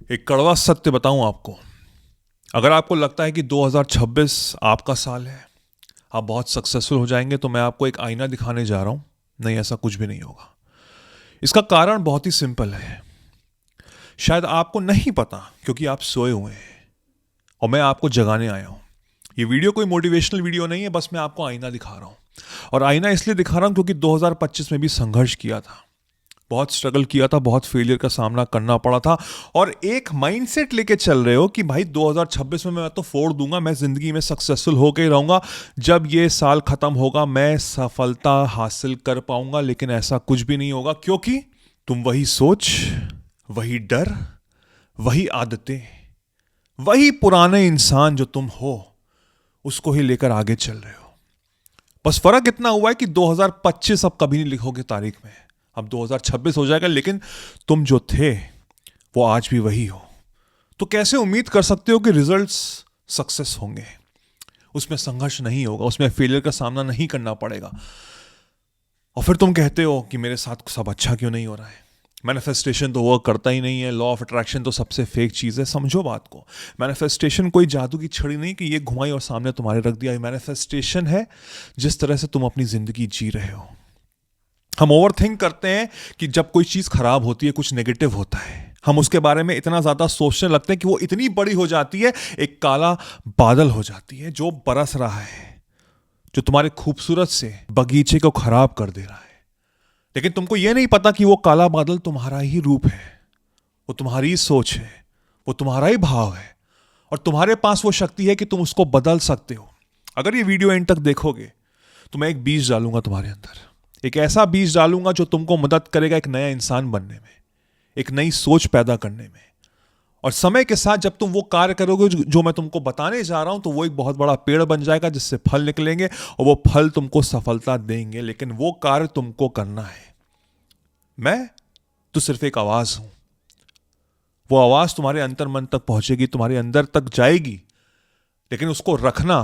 एक कड़वा सत्य बताऊं आपको। अगर आपको लगता है कि 2026 आपका साल है, आप बहुत सक्सेसफुल हो जाएंगे, तो मैं आपको एक आईना दिखाने जा रहा हूं। नहीं, ऐसा कुछ भी नहीं होगा। इसका कारण बहुत ही सिंपल है। शायद आपको नहीं पता क्योंकि आप सोए हुए हैं और मैं आपको जगाने आया हूं। ये वीडियो कोई मोटिवेशनल वीडियो नहीं है, बस मैं आपको आईना दिखा रहा हूं। और आईना इसलिए दिखा रहा हूं क्योंकि 2025 में भी संघर्ष किया था, बहुत स्ट्रगल किया था, बहुत फेलियर का सामना करना पड़ा था। और एक माइंडसेट लेके चल रहे हो कि भाई 2026 में मैं तो फोड़ दूंगा, मैं जिंदगी में सक्सेसफुल होके ही रहूंगा, जब ये साल खत्म होगा मैं सफलता हासिल कर पाऊंगा। लेकिन ऐसा कुछ भी नहीं होगा, क्योंकि तुम वही सोच, वही डर, वही आदतें, वही पुराने इंसान जो तुम हो, उसको ही लेकर आगे चल रहे हो। बस फर्क इतना हुआ है कि 2025 अब कभी नहीं लिखोगे तारीख में, अब 2026 हो जाएगा, लेकिन तुम जो थे वो आज भी वही हो। तो कैसे उम्मीद कर सकते हो कि रिजल्ट्स सक्सेस होंगे? उसमें संघर्ष नहीं होगा, उसमें फेलियर का सामना नहीं करना पड़ेगा। और फिर तुम कहते हो कि मेरे साथ सब अच्छा क्यों नहीं हो रहा है? मैनिफेस्टेशन तो वर्क करता ही नहीं है, लॉ ऑफ अट्रैक्शन तो सबसे फेक चीज़ है। समझो बात को, मैनिफेस्टेशन कोई जादू की छड़ी नहीं कि ये घुमाई और सामने तुम्हारे रख दिया। मैनिफेस्टेशन है जिस तरह से तुम अपनी जिंदगी जी रहे हो। हम ओवर थिंक करते हैं कि जब कोई चीज़ खराब होती है, कुछ नेगेटिव होता है, हम उसके बारे में इतना ज़्यादा सोचने लगते हैं कि वो इतनी बड़ी हो जाती है, एक काला बादल हो जाती है जो बरस रहा है, जो तुम्हारे खूबसूरत से बगीचे को खराब कर दे रहा है। लेकिन तुमको यह नहीं पता कि वो काला बादल तुम्हारा ही रूप है, वो तुम्हारी ही सोच है, वो तुम्हारा ही भाव है, और तुम्हारे पास वो शक्ति है कि तुम उसको बदल सकते हो। अगर ये वीडियो एंड तक देखोगे तो मैं एक बीज डालूंगा तुम्हारे अंदर, एक ऐसा बीज डालूंगा जो तुमको मदद करेगा एक नया इंसान बनने में, एक नई सोच पैदा करने में। और समय के साथ जब तुम वो कार्य करोगे जो मैं तुमको बताने जा रहा हूं, तो वो एक बहुत बड़ा पेड़ बन जाएगा जिससे फल निकलेंगे, और वो फल तुमको सफलता देंगे। लेकिन वो कार्य तुमको करना है। मैं तो सिर्फ एक आवाज हूं। वो आवाज तुम्हारे अंतर मन तक पहुंचेगी, तुम्हारे अंदर तक जाएगी, लेकिन उसको रखना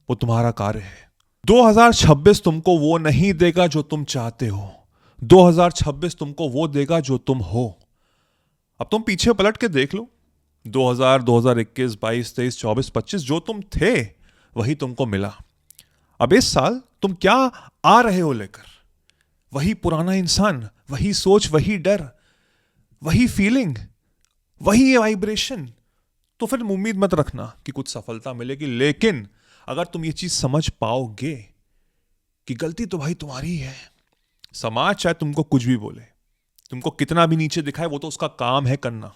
वो तुम्हारा कार्य है। 2026 तुमको वो नहीं देगा जो तुम चाहते हो। 2026 तुमको वो देगा जो तुम हो। अब तुम पीछे पलट के देख लो, 2000, 2021, 22, 23, 24, 25 जो तुम थे वही तुमको मिला। अब इस साल तुम क्या आ रहे हो लेकर? वही पुराना इंसान, वही सोच, वही डर, वही फीलिंग, वही वाइब्रेशन। तो फिर उम्मीद मत रखना कि कुछ सफलता मिलेगी। लेकिन अगर तुम ये चीज समझ पाओगे कि गलती तो भाई तुम्हारी है, समाज चाहे तुमको कुछ भी बोले, तुमको कितना भी नीचे दिखाए, वो तो उसका काम है करना,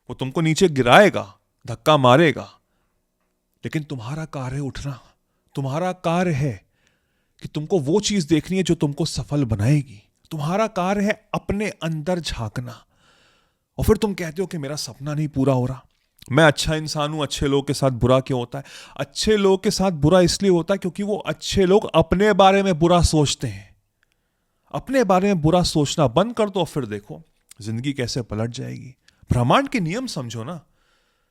वो तुमको नीचे गिराएगा, धक्का मारेगा, लेकिन तुम्हारा कार्य है उठना। तुम्हारा कार्य है कि तुमको वो चीज देखनी है जो तुमको सफल बनाएगी। तुम्हारा कार्य है अपने अंदर झांकना। और फिर तुम कहते हो कि मेरा सपना नहीं पूरा हो रहा, मैं अच्छा इंसान हूं, अच्छे लोगों के साथ बुरा क्यों होता है? अच्छे लोगों के साथ बुरा इसलिए होता है क्योंकि वो अच्छे लोग अपने बारे में बुरा सोचते हैं। अपने बारे में बुरा सोचना बंद कर दो और फिर देखो जिंदगी कैसे पलट जाएगी। ब्रह्मांड के नियम समझो ना।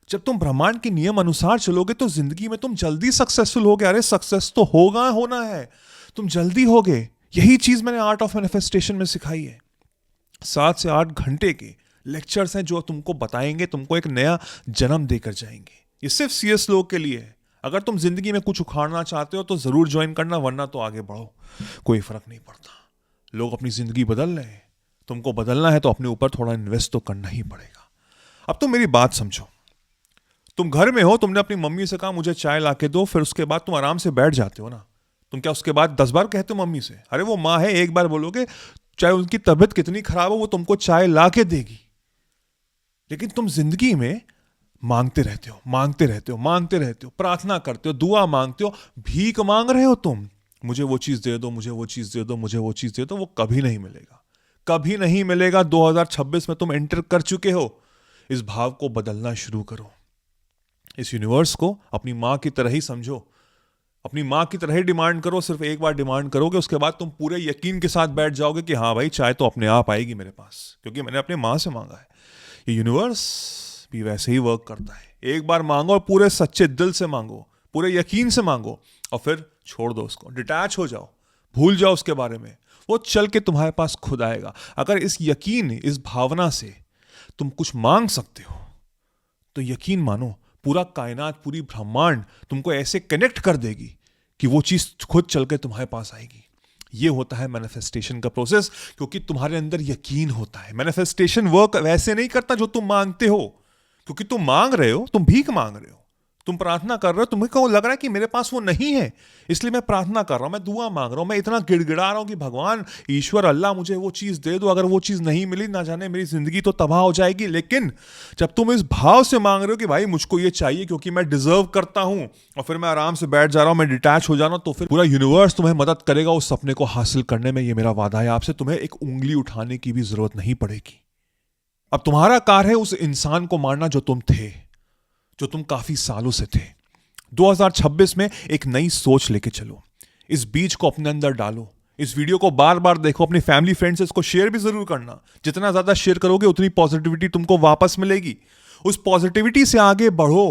जब तुम ब्रह्मांड के नियम अनुसार चलोगे तो जिंदगी में तुम जल्दी सक्सेसफुल होगे। अरे सक्सेस तो होगा, होना है, तुम जल्दी होगे। यही चीज मैंने आर्ट ऑफ मैनिफेस्टेशन में सिखाई है। 7 से 8 घंटे के लेक्चर्स हैं जो तुमको बताएंगे, तुमको एक नया जन्म देकर जाएंगे। ये सिर्फ सीएस लोग के लिए है। अगर तुम जिंदगी में कुछ उखाड़ना चाहते हो तो जरूर ज्वाइन करना, वरना तो आगे बढ़ो, कोई फर्क नहीं पड़ता। लोग अपनी जिंदगी बदल रहे हैं, तुमको बदलना है तो अपने ऊपर थोड़ा इन्वेस्ट तो करना ही पड़ेगा। अब तुम मेरी बात समझो। तुम घर में हो, तुमने अपनी मम्मी से कहा मुझे चाय ला के दो, फिर उसके बाद तुम आराम से बैठ जाते हो ना। तुम क्या उसके बाद 10 बार कहते हो मम्मी से? अरे वो माँ है, एक बार बोलोगे, चाहे उनकी तबीयत कितनी खराब हो, वो तुमको चाय ला के देगी। लेकिन तुम जिंदगी में मांगते रहते हो, मांगते रहते हो, मांगते रहते हो, प्रार्थना करते हो, दुआ मांगते हो, भीख मांग रहे हो तुम। मुझे वो चीज दे दो, मुझे वो चीज दे दो, मुझे वो चीज दे दो। वो कभी नहीं मिलेगा, कभी नहीं मिलेगा। 2026 में तुम एंटर कर चुके हो। इस भाव को बदलना शुरू करो। इस यूनिवर्स को अपनी मां की तरह ही समझो, अपनी मां की तरह ही डिमांड करो। सिर्फ एक बार डिमांड करोगे, उसके बाद तुम पूरे यकीन के साथ बैठ जाओगे कि हाँ भाई, चाय तो अपने आप आएगी मेरे पास, क्योंकि मैंने अपने मां से मांगा है। ये यूनिवर्स भी वैसे ही वर्क करता है। एक बार मांगो और पूरे सच्चे दिल से मांगो, पूरे यकीन से मांगो, और फिर छोड़ दो उसको, डिटैच हो जाओ, भूल जाओ उसके बारे में। वो चल के तुम्हारे पास खुद आएगा। अगर इस यकीन, इस भावना से तुम कुछ मांग सकते हो तो यकीन मानो पूरा कायनात, पूरी ब्रह्मांड तुमको ऐसे कनेक्ट कर देगी कि वो चीज खुद चल के तुम्हारे पास आएगी। ये होता है मैनिफेस्टेशन का प्रोसेस, क्योंकि तुम्हारे अंदर यकीन होता है। मैनिफेस्टेशन वर्क वैसे नहीं करता जो तुम मांगते हो, क्योंकि तुम मांग रहे हो, तुम भीख मांग रहे हो, तुम प्रार्थना कर रहे हो, तुम्हें को लग रहा है कि मेरे पास वो नहीं है, इसलिए मैं प्रार्थना कर रहा हूं, मैं दुआ मांग रहा हूं, मैं इतना गिड़गिड़ा रहा हूं कि भगवान ईश्वर अल्लाह मुझे वो चीज दे दो, अगर वो चीज नहीं मिली ना जाने मेरी जिंदगी तो तबाह हो जाएगी। लेकिन जब तुम इस भाव से मांग रहे हो कि भाई मुझको ये चाहिए क्योंकि मैं डिजर्व करता हूं, और फिर मैं आराम से बैठ जा रहा हूं, मैं डिटैच हो जा रहा हूं, तो फिर पूरा यूनिवर्स तुम्हें मदद करेगा उस सपने को हासिल करने में। ये मेरा वादा है आपसे, तुम्हें एक उंगली उठाने की भी जरूरत नहीं पड़ेगी। अब तुम्हारा कार्य है उस इंसान को मारना जो तुम थे, जो तुम काफी सालों से थे। 2026 में एक नई सोच लेके चलो, इस बीज को अपने अंदर डालो, इस वीडियो को बार बार देखो, अपनी फैमिली फ्रेंड से इसको शेयर भी जरूर करना। जितना ज्यादा शेयर करोगे उतनी पॉजिटिविटी तुमको वापस मिलेगी। उस पॉजिटिविटी से आगे बढ़ो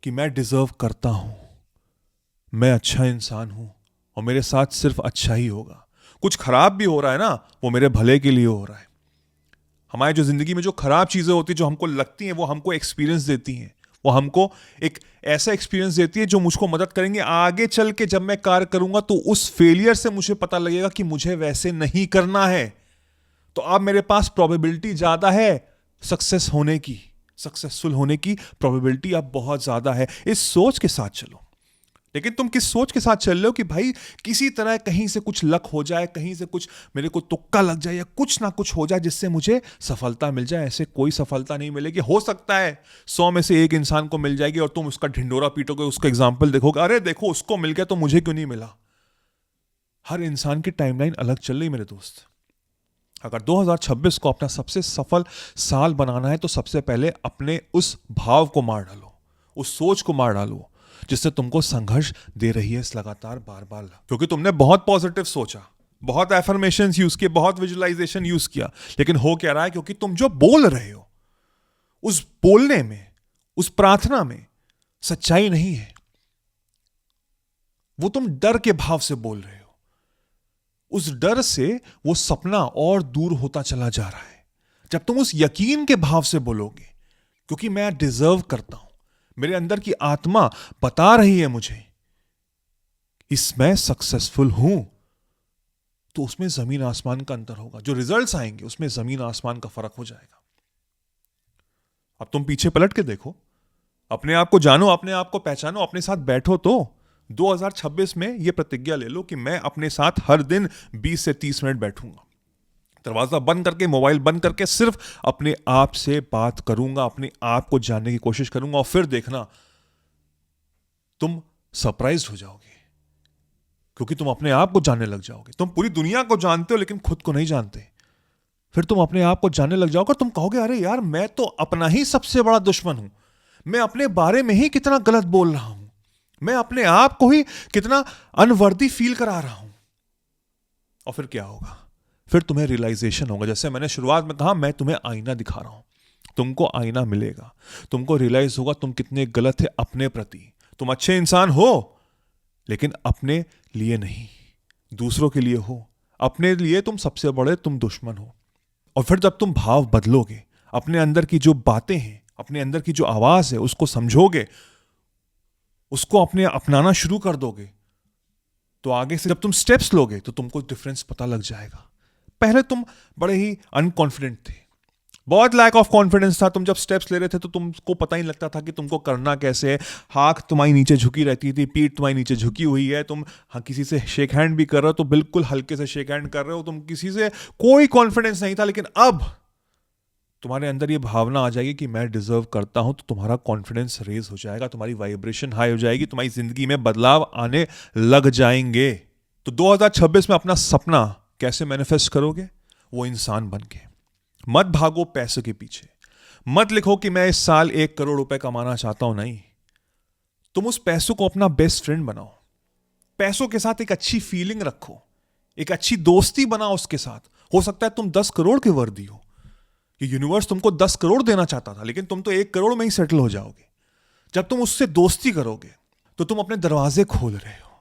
कि मैं डिजर्व करता हूं, मैं अच्छा इंसान हूं और मेरे साथ सिर्फ अच्छा ही होगा। कुछ खराब भी हो रहा है ना, वो मेरे भले के लिए हो रहा है। हमारी जो जिंदगी में जो खराब चीजें होती है, जो हमको लगती हैं, वो हमको एक्सपीरियंस देती हैं, वो हमको एक ऐसा एक्सपीरियंस देती है जो मुझको मदद करेंगे आगे चल के। जब मैं कार्य करूंगा तो उस फेलियर से मुझे पता लगेगा कि मुझे वैसे नहीं करना है, तो अब मेरे पास प्रोबेबिलिटी ज्यादा है सक्सेस होने की, सक्सेसफुल होने की प्रोबेबिलिटी अब बहुत ज्यादा है। इस सोच के साथ चलो। लेकिन तुम किस सोच के साथ चल रहे हो कि भाई किसी तरह कहीं से कुछ लक हो जाए, कहीं से कुछ मेरे को तुक्का लग जाए, या कुछ ना कुछ हो जाए जिससे मुझे सफलता मिल जाए। ऐसे कोई सफलता नहीं मिलेगी। हो सकता है 100 में से एक इंसान को मिल जाएगी और तुम उसका ढिंडोरा पीटोगे, उसका एग्जाम्पल देखोगे, अरे देखो उसको मिल गया तो मुझे क्यों नहीं मिला। हर इंसान की टाइमलाइन अलग चल रही मेरे दोस्त। अगर 2026 को अपना सबसे सफल साल बनाना है तो सबसे पहले अपने उस भाव को मार डालो, उस सोच को मार डालो जिससे तुमको संघर्ष दे रही है लगातार बार बार। क्योंकि तुमने बहुत पॉजिटिव सोचा, बहुत एफर्मेशंस यूज किए, बहुत विजुअलाइजेशन यूज किया, लेकिन हो क्या रहा है? क्योंकि तुम जो बोल रहे हो उस बोलने में, उस प्रार्थना में सच्चाई नहीं है। वो तुम डर के भाव से बोल रहे हो। उस डर से वो सपना और दूर होता चला जा रहा है। जब तुम उस यकीन के भाव से बोलोगे, क्योंकि मैं डिजर्व करता हूं, मेरे अंदर की आत्मा बता रही है मुझे इसमें सक्सेसफुल हूं, तो उसमें जमीन आसमान का अंतर होगा। जो रिजल्ट्स आएंगे उसमें जमीन आसमान का फर्क हो जाएगा। अब तुम पीछे पलट के देखो, अपने आप को जानो, अपने आप को पहचानो, अपने साथ बैठो। तो 2026 में यह प्रतिज्ञा ले लो कि मैं अपने साथ हर दिन 20 से 30 मिनट बैठूंगा, दरवाजा बंद करके, मोबाइल बंद करके, सिर्फ अपने आप से बात करूंगा, अपने आप को जानने की कोशिश करूंगा। और फिर देखना तुम सरप्राइज्ड हो जाओगे, क्योंकि तुम अपने आप को जानने लग जाओगे। तुम पूरी दुनिया को जानते हो लेकिन खुद को नहीं जानते। फिर तुम अपने आप को जानने लग जाओगे, तुम कहोगे अरे यार मैं तो अपना ही सबसे बड़ा दुश्मन हूं, मैं अपने बारे में ही कितना गलत बोल रहा हूं, मैं अपने आप को ही कितना अनवर्दी फील करा रहा हूं। और फिर क्या होगा? फिर तुम्हें रियलाइजेशन होगा, जैसे मैंने शुरुआत में कहा, मैं तुम्हें आईना दिखा रहा हूं, तुमको आईना मिलेगा, तुमको रियलाइज होगा तुम कितने गलत थे अपने प्रति। तुम अच्छे इंसान हो लेकिन अपने लिए नहीं, दूसरों के लिए हो। अपने लिए तुम सबसे बड़े तुम दुश्मन हो। और फिर जब तुम भाव बदलोगे, अपने अंदर की जो बातें हैं, अपने अंदर की जो आवाज है उसको समझोगे, उसको अपने अपनाना शुरू कर दोगे, तो आगे से जब तुम स्टेप्स लोगे तो तुमको डिफरेंस पता लग जाएगा। पहले तुम बड़े ही अनकॉन्फिडेंट थे, बहुत लैक ऑफ कॉन्फिडेंस था। तुम जब स्टेप्स ले रहे थे तो तुमको पता ही लगता था कि तुमको करना कैसे है। हाथ तुम्हारी नीचे झुकी रहती थी, पीठ तुम्हारी नीचे झुकी हुई है, तुम किसी से शेक हैंड भी कर रहे हो तो बिल्कुल हल्के से शेक हैंड कर रहे हो, तुम किसी से कोई कॉन्फिडेंस नहीं था। लेकिन अब तुम्हारे अंदर ये भावना आ जाएगी कि मैं डिजर्व करता हूं, तो तुम्हारा कॉन्फिडेंस रेज हो जाएगा, तुम्हारी वाइब्रेशन हाई हो जाएगी, तुम्हारी जिंदगी में बदलाव आने लग जाएंगे। तो 2026 में अपना सपना कैसे मैनिफेस्ट करोगे? वो इंसान बन के। मत भागो पैसे के पीछे, मत लिखो कि मैं इस साल 1 करोड़ रुपए कमाना चाहता हूं। नहीं, तुम उस पैसों को अपना बेस्ट फ्रेंड बनाओ। पैसों के साथ एक अच्छी फीलिंग रखो, एक अच्छी दोस्ती बनाओ उसके साथ। हो सकता है तुम 10 करोड़ के वर्दी हो, ये यूनिवर्स तुमको 10 करोड़ देना चाहता था, लेकिन तुम तो 1 करोड़ में ही सेटल हो जाओगे। जब तुम उससे दोस्ती करोगे तो तुम अपने दरवाजे खोल रहे हो,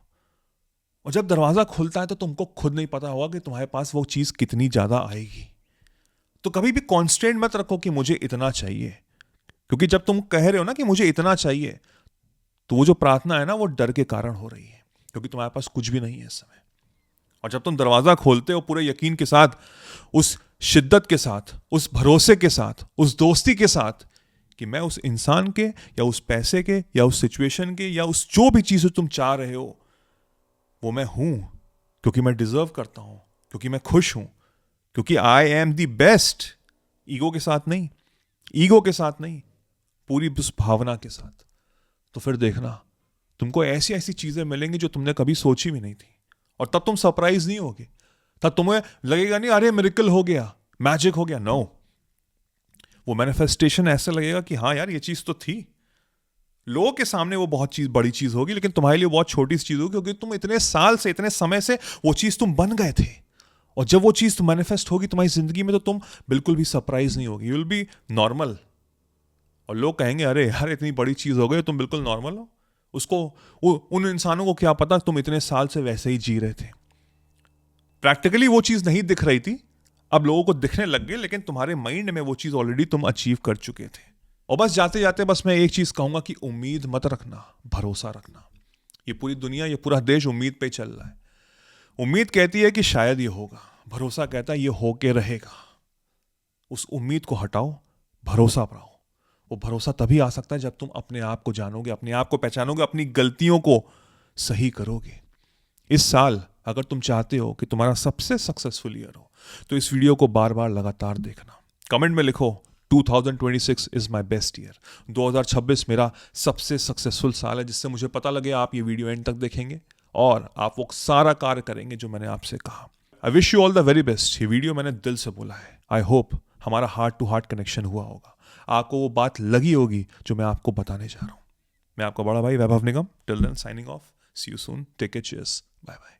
और जब दरवाजा खुलता है तो तुमको खुद नहीं पता होगा कि तुम्हारे पास वो चीज कितनी ज्यादा आएगी। तो कभी भी कॉन्स्टेंट मत रखो कि मुझे इतना चाहिए। क्योंकि जब तुम कह रहे हो ना कि मुझे इतना चाहिए, तो वो जो प्रार्थना है ना वो डर के कारण हो रही है, क्योंकि तुम्हारे पास कुछ भी नहीं है इस समय। और जब तुम दरवाजा खोलते हो पूरे यकीन के साथ, उस शिद्दत के साथ, उस भरोसे के साथ, उस दोस्ती के साथ कि मैं उस इंसान के या उस पैसे के या उस सिचुएशन के या उस जो भी चीज तुम चाह रहे हो वो मैं हूं, क्योंकि मैं डिजर्व करता हूं, क्योंकि मैं खुश हूं, क्योंकि I am the best. Ego के साथ नहीं, ईगो के साथ नहीं, पूरी उस भावना के साथ। तो फिर देखना तुमको ऐसी ऐसी चीजें मिलेंगी जो तुमने कभी सोची भी नहीं थी, और तब तुम सरप्राइज नहीं होगे। तब तुम्हें लगेगा नहीं अरे मिरेकल हो गया, मैजिक हो गया। नो, वो मैनिफेस्टेशन ऐसे लगेगा कि हाँ यार ये चीज तो थी। लोगों के सामने वो बहुत चीज बड़ी चीज होगी, लेकिन तुम्हारे लिए बहुत छोटी सी चीज होगी, क्योंकि तुम इतने साल से, इतने समय से वो चीज तुम बन गए थे। और जब वो चीज मैनिफेस्ट होगी तुम्हारी जिंदगी में, तो तुम बिल्कुल भी सरप्राइज नहीं होगी, यू विल बी नॉर्मल। और लोग कहेंगे अरे यार इतनी बड़ी चीज हो गई, तुम बिल्कुल नॉर्मल हो। उसको उन इंसानों को क्या पता तुम इतने साल से वैसे ही जी रहे थे। प्रैक्टिकली वो चीज नहीं दिख रही थी, अब लोगों को दिखने लग गई, लेकिन तुम्हारे माइंड में वो चीज ऑलरेडी तुम अचीव कर चुके थे। और बस जाते जाते बस मैं एक चीज कहूंगा कि उम्मीद मत रखना, भरोसा रखना। ये पूरी दुनिया, ये पूरा देश उम्मीद पे चल रहा है। उम्मीद कहती है कि शायद ये होगा, भरोसा कहता है ये होके रहेगा। उस उम्मीद को हटाओ, भरोसा पाओ। वो भरोसा तभी आ सकता है जब तुम अपने आप को जानोगे, अपने आप को पहचानोगे, अपनी गलतियों को सही करोगे। इस साल अगर तुम चाहते हो कि तुम्हारा सबसे सक्सेसफुल ईयर हो, तो इस वीडियो को बार बार लगातार देखना। कमेंट में लिखो 2026 इज माई बेस्ट ईयर। 2026 मेरा सबसे सक्सेसफुल साल है, जिससे मुझे पता लगे आप ये वीडियो एंड तक देखेंगे और आप वो सारा कार्य करेंगे जो मैंने आपसे कहा। I wish you all the very best. ये वीडियो मैंने दिल से बोला है। आई होप हमारा हार्ट टू हार्ट कनेक्शन हुआ होगा, आपको वो बात लगी होगी जो मैं आपको बताने जा रहा हूं। मैं आपका बड़ा भाई Vaibhav Nigam. Till then signing off. See you soon. Take care. Cheers. Bye bye.